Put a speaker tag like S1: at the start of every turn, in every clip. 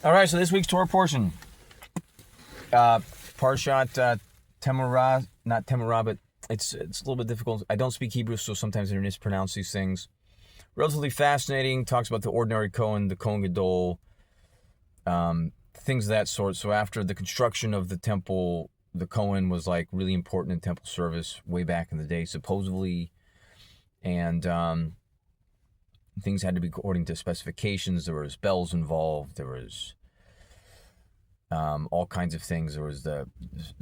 S1: All right, so this week's Torah portion, Parshat Temurah, not Temurah, but it's a little bit difficult. I don't speak Hebrew, so sometimes I mispronounce these things. Relatively fascinating. Talks about the ordinary Kohen, the Kohen Gadol, things of that sort. So after the construction of the temple, the Kohen was like really important in temple service way back in the day, supposedly, and things had to be according to specifications. There was bells involved. There was all kinds of things. There was the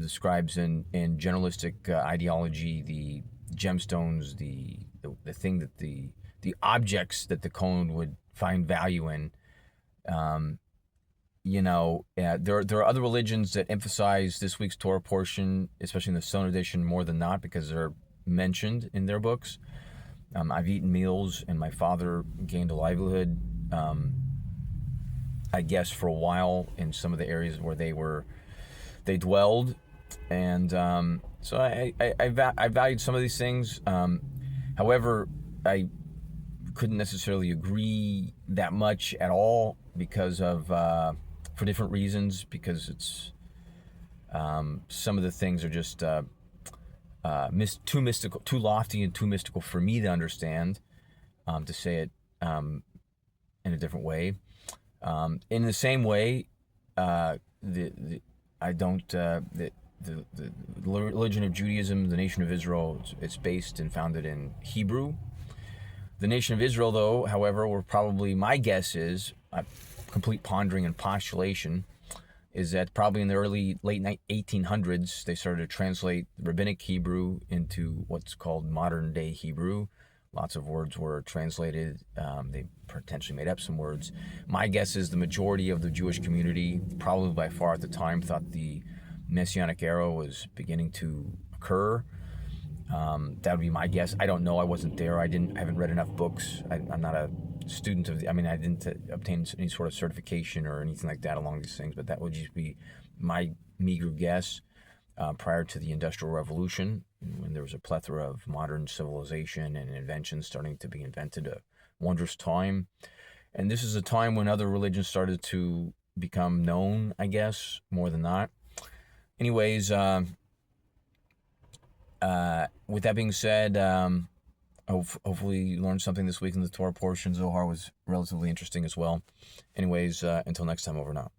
S1: scribes in generalistic ideology, the gemstones, the thing that the objects that the Kohen would find value in. There are other religions that emphasize this week's Torah portion, especially in the Stone edition, more than not because they're mentioned in their books. I've eaten meals, and my father gained a livelihood, I guess, for a while in some of the areas where they dwelled, and so I valued some of these things. However, I couldn't necessarily agree that much at all because of for different reasons. Because it's some of the things are just too mystical, too lofty, and too mystical for me to understand. To say it in a different way. In the same way, the religion of Judaism, the nation of Israel, it's based and founded in Hebrew. The nation of Israel, though, however, were probably, my guess is, complete pondering and postulation, is that probably in the late 1800s, they started to translate rabbinic Hebrew into what's called modern day Hebrew. Lots of words were translated. They potentially made up some words. My guess is the majority of the Jewish community, probably by far at the time, thought the Messianic era was beginning to occur. That would be my guess. I don't know. I wasn't there. I haven't read enough books. I'm not a student of I didn't obtain any sort of certification or anything like that along these things, but that would just be my meager guess. Prior to the Industrial Revolution, when there was a plethora of modern civilization and inventions starting to be invented, a wondrous time. And this is a time when other religions started to become known, I guess, more than not. Anyways, with that being said, hopefully you learned something this week in the Torah portion. Zohar was relatively interesting as well. Anyways, until next time, over and out.